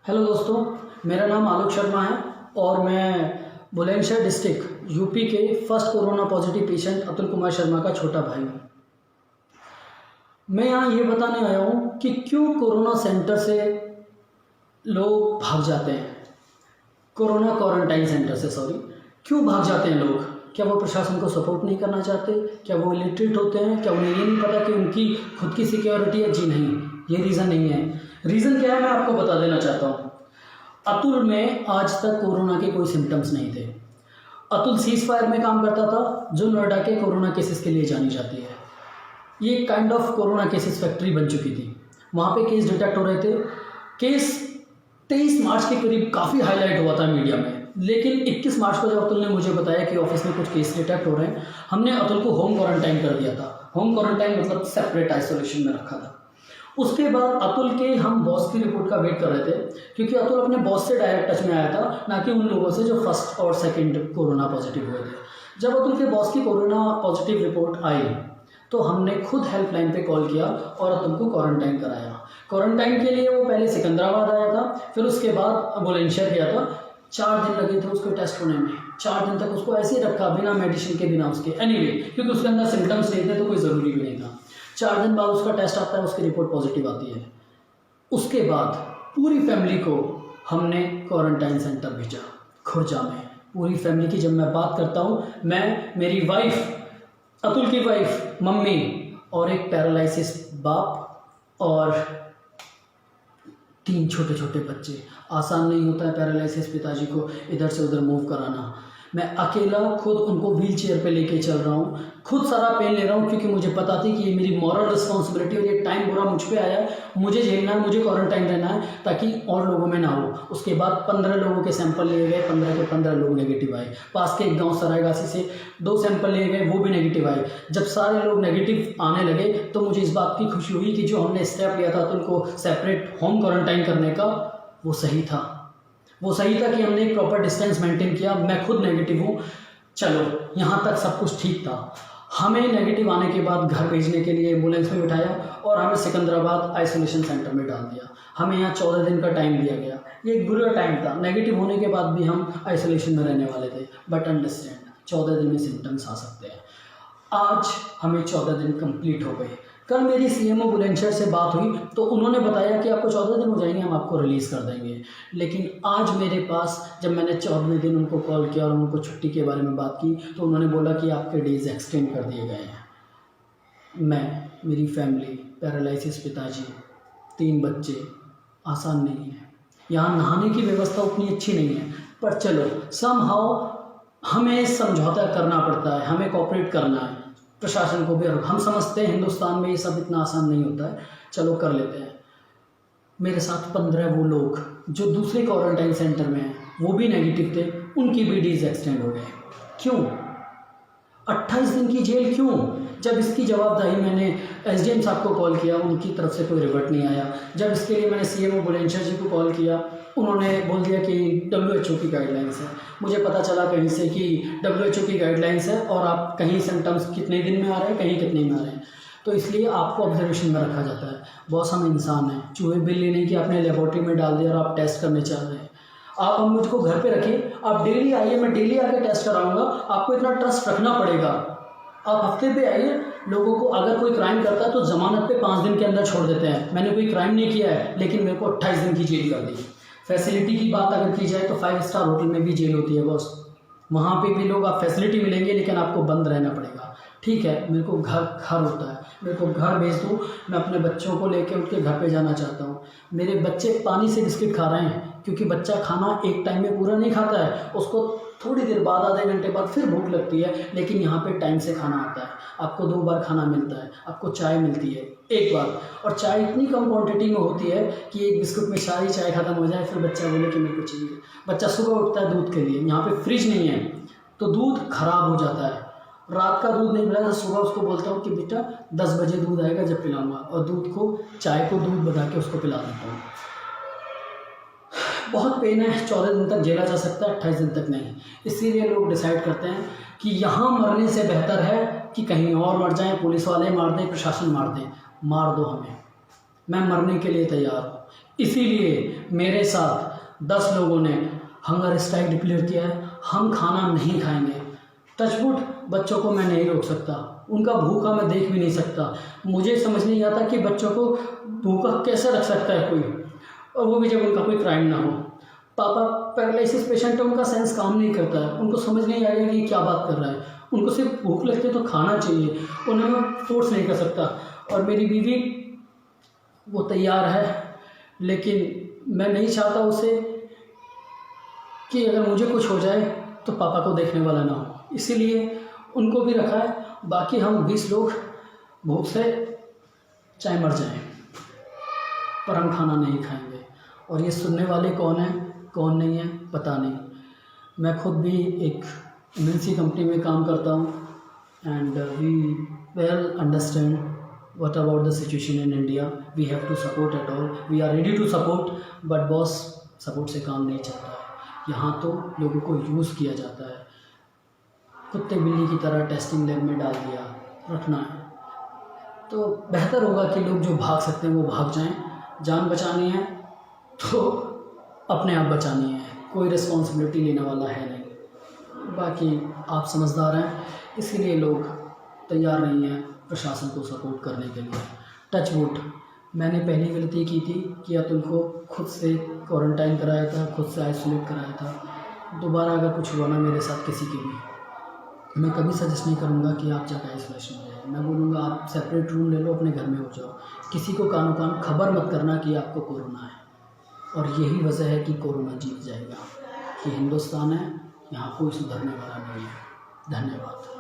Hello दोस्तों, मेरा नाम आलोक शर्मा है और मैं बुलंदशहर डिस्ट्रिक्ट यूपी के first corona positive patient Atul Kumar Sharma का छोटा भाई हूँ। मैं यहाँ ये बताने आया हूँ कि क्यों कोरोना सेंटर से लोग भाग जाते हैं, कोरोना क्वारंटाइन सेंटर से क्यों भाग जाते हैं लोग। क्या वो प्रशासन को सपोर्ट नहीं करना चाहते? क्या वो इलिटरेट होते हैं? क्या उन्हें ये नहीं पता कि उनकी खुद की सिक्योरिटी है? जी नहीं, ये रीज़न नहीं है। रीज़न क्या है मैं आपको बता देना चाहता हूँ। अतुल में आज तक कोरोना के कोई सिम्टम्स नहीं थे। अतुल सीज फायर में काम करता था, जो नोएडा के कोरोना केसेस के लिए जानी जाती है। ये kind of corona cases factory बन चुकी थी। वहाँ पे केस डिटेक्ट हो रहे थे। केस 23 मार्च के करीब काफ़ी हाईलाइट हुआ था मीडिया में, लेकिन 21 मार्च को जब अतुल ने मुझे बताया कि ऑफिस में कुछ केस डिटेक्ट हो रहे हैं, हमने अतुल को होम क्वारंटाइन कर दिया था। होम क्वारंटाइन मतलब सेपरेट आइसोलेशन में रखा था। उसके बाद अतुल के हम बॉस की रिपोर्ट का वेट कर रहे थे, क्योंकि अतुल अपने बॉस से डायरेक्ट टच में आया था, ना कि उन लोगों से जो फर्स्ट और सेकंड कोरोना पॉजिटिव हुए थे। जब अतुल के बॉस की कोरोना पॉजिटिव रिपोर्ट आई तो हमने खुद हेल्पलाइन पे कॉल किया और अतुल को क्वारंटाइन कराया। क्वारंटाइन के लिए वो पहले सिकंदराबाद आया था, फिर उसके बाद बुलंदशहर गया था। 4 दिन लगे थे उसको टेस्ट होने में। 4 दिन तक उसको ऐसे ही रखा, बिना मेडिसिन के, बिना उसके। एनीवे, क्योंकि उसके अंदर सिम्टम्स नहीं थे तो कोई ज़रूरी भी नहीं था। 4 दिन बाद उसका टेस्ट आता है, उसकी रिपोर्ट पॉजिटिव आती है। उसके बाद पूरी फैमिली को हमने क्वारंटाइन सेंटर भेजा खुर्जा में। पूरी फैमिली की जब मैं बात करता हूँ, मैं, मेरी वाइफ, अतुल की वाइफ, मम्मी और एक पैरालिसिस बाप और 3 छोटे छोटे बच्चे। आसान नहीं होता है पैरालिसिस पिताजी को इधर से उधर मूव कराना। मैं अकेला खुद उनको व्हील चेयर पर लेके चल रहा हूँ, खुद सारा पेन ले रहा हूँ, क्योंकि मुझे पता थी कि ये मेरी मॉरल रिस्पॉन्सिबिलिटी और ये टाइम पूरा मुझ पे आया है, मुझे झेलना है, मुझे क्वारंटाइन रहना है ताकि और लोगों में ना हो। उसके बाद 15 लोगों के सैंपल लिए गए, 15 के 15 लोग नेगेटिव आए। पास के एक गाँव सरायगासी से 2 सैंपल लिए गए, वो भी नेगेटिव आए। जब सारे लोग नेगेटिव आने लगे तो मुझे इस बात की खुशी हुई कि जो हमने स्टेप लिया था अतुल को सेपरेट होम क्वारंटाइन करने का, वो सही था। वो सही था कि हमने एक प्रॉपर डिस्टेंस मेंटेन किया। मैं खुद नेगेटिव हूँ, चलो यहाँ तक सब कुछ ठीक था। हमें नेगेटिव आने के बाद घर भेजने के लिए एम्बुलेंस में बिठाया और हमें सिकंदराबाद आइसोलेशन सेंटर में डाल दिया। हमें यहाँ 14 दिन का टाइम दिया गया। ये एक बुरा टाइम था। नेगेटिव होने के बाद भी हम आइसोलेशन में रहने वाले थे, बट अंडरस्टैंड 14 दिन में सिम्टम्स आ सकते हैं। आज हमें 14 दिन कंप्लीट हो गए। कल मेरी सीएमओ बुलंदशहर से बात हुई तो उन्होंने बताया कि आपको 14 दिन हो जाएंगे, हम आपको रिलीज़ कर देंगे। लेकिन आज मेरे पास, जब मैंने 14वें दिन उनको कॉल किया और उनको छुट्टी के बारे में बात की, तो उन्होंने बोला कि आपके डेज एक्सटेंड कर दिए गए हैं। मैं, मेरी फैमिली, पैरालिसिस पिताजी, 3 बच्चे, आसान नहीं है। यहाँ नहाने की व्यवस्था उतनी अच्छी नहीं है, पर चलो समहाउ हमें समझौता करना पड़ता है, हमें कोऑपरेट करना है प्रशासन को भी। और हम समझते हैं हिंदुस्तान में ये सब इतना आसान नहीं होता है, चलो कर लेते हैं। मेरे साथ 15 वो लोग जो दूसरे क्वारंटाइन सेंटर में हैं, वो भी नेगेटिव थे, उनकी भी डेज एक्सटेंड हो गए। क्यों? 28 दिन की जेल क्यों? जब इसकी जवाबदारी मैंने एसडीएम साहब को कॉल किया, उनकी तरफ से कोई रिवर्ट नहीं आया। जब इसके लिए मैंने सीएमओ बुलंदशहर जी को कॉल किया, उन्होंने बोल दिया कि WHO की गाइडलाइंस है। मुझे पता चला कहीं से कि WHO की गाइडलाइंस है और आप कहीं सिम्टम्स कितने दिन में आ रहे हैं, कहीं कितने में आ रहे हैं, तो इसलिए आपको ऑब्जर्वेशन में रखा जाता है। बॉस, हम इंसान हैं, चूहे बिल्ली नहीं कि आपने लेबॉर्ट्री में डाल दिया और आप टेस्ट करने चाह रहे हैं। आप हम मुझको घर पे रखिए, आप डेली आइए, मैं डेली आके टेस्ट कराऊंगा। आपको इतना ट्रस्ट रखना पड़ेगा। आप हफ्ते पे आइए। लोगों को अगर कोई क्राइम करता है तो ज़मानत पे 5 दिन के अंदर छोड़ देते हैं। मैंने कोई क्राइम नहीं किया है, लेकिन मेरे को 28 दिन की जेल कर दी। फैसिलिटी की बात अगर की जाए तो 5 स्टार होटल में भी जेल होती है बॉस, वहाँ पे भी लोग, आप फैसिलिटी मिलेंगे लेकिन आपको बंद रहना पड़ेगा। ठीक है, मेरे को घर होता है, मेरे को घर भेज दो, मैं अपने बच्चों को लेके उनके घर पे जाना चाहता हूँ। मेरे बच्चे पानी से बिस्किट खा रहे हैं, क्योंकि बच्चा खाना एक टाइम में पूरा नहीं खाता है, उसको थोड़ी देर बाद, आधे घंटे बाद फिर भूख लगती है। लेकिन यहाँ पे टाइम से खाना आता है, आपको 2 बार खाना मिलता है, आपको चाय मिलती है 1 बार, और चाय इतनी कम क्वांटिटी में होती है कि एक बिस्कुट में सारी चाय खत्म हो जाए, फिर बच्चा बोले कि मेरे को चाहिए। बच्चा सुबह उठता है दूध के लिए, यहाँ पे फ्रिज नहीं है तो दूध खराब हो जाता है। रात का दूध नहीं मिला तो सुबह उसको बोलता हूँ कि बेटा 10 बजे दूध आएगा जब पिलाऊंगा, और दूध को, चाय को दूध बना के उसको पिला देता हूँ। बहुत पेन है, 14 दिन तक झेला जा सकता है, 28 दिन तक नहीं। इसीलिए लोग डिसाइड करते हैं कि यहाँ मरने से बेहतर है कि कहीं और मर जाएं, पुलिस वाले मार दें, प्रशासन मार दें। मार दो हमें, मैं मरने के लिए तैयार हूँ। इसीलिए मेरे साथ 10 लोगों ने हंगर स्ट्राइक डिक्लेयर किया है। हम खाना नहीं खाएंगे। टचवुड, बच्चों को मैं नहीं रोक सकता, उनका भूखा मैं देख भी नहीं सकता। मुझे समझ नहीं आता कि बच्चों को भूखा कैसे रख सकता है कोई, और वो भी जब उनका कोई क्राइम ना हो। पापा पैरालिसिस पेशेंट है, उनका सेंस काम नहीं करता है, उनको समझ नहीं आएगा कि क्या बात कर रहा है। उनको सिर्फ भूख लगती है तो खाना चाहिए, उन्हें मैं फोर्स नहीं कर सकता। और मेरी बीवी वो तैयार है, लेकिन मैं नहीं चाहता उसे कि अगर मुझे कुछ हो जाए तो पापा को देखने वाला ना हो, इसीलिए उनको भी रखा है। बाकी हम 20 लोग भूख से चाहे मर जाएं, पर हम खाना नहीं खाएंगे। और ये सुनने वाले कौन है कौन नहीं है पता नहीं। मैं खुद भी एक MNC कंपनी में काम करता हूँ, and we well understand what about the situation in India. We have to support at all. We are ready to support, but boss support से काम नहीं चलता है। यहाँ तो लोगों को यूज़ किया जाता है, कुत्ते बिल्ली की तरह टेस्टिंग लैब में डाल दिया, रखना है। तो बेहतर होगा कि लोग जो भाग सकते हैं वो भाग जाएं। जान बचानी है तो अपने आप बचानी है, कोई रिस्पॉन्सिबिलिटी लेने वाला है नहीं। बाकी आप समझदार हैं, इसीलिए लोग तैयार नहीं हैं प्रशासन को सपोर्ट करने के लिए। टच वुड, मैंने पहली गलती की थी कि अतुल को खुद से क्वारंटाइन कराया था, खुद से आइसोलेट कराया था। दोबारा अगर कुछ हुआ ना मेरे साथ किसी के भी, मैं कभी सजेस्ट नहीं करूँगा कि आप जाकर आइसोलेशन में जाए। मैं बोलूँगा आप सेपरेट रूम ले लो, अपने घर में हो जाओ। किसी को कानो कान खबर मत करना कि आपको कोरोना है। और यही वजह है कि कोरोना जीत जाएगा। कि हिंदुस्तान है, यहाँ कोई सुधरने वाला नहीं है। धन्यवाद।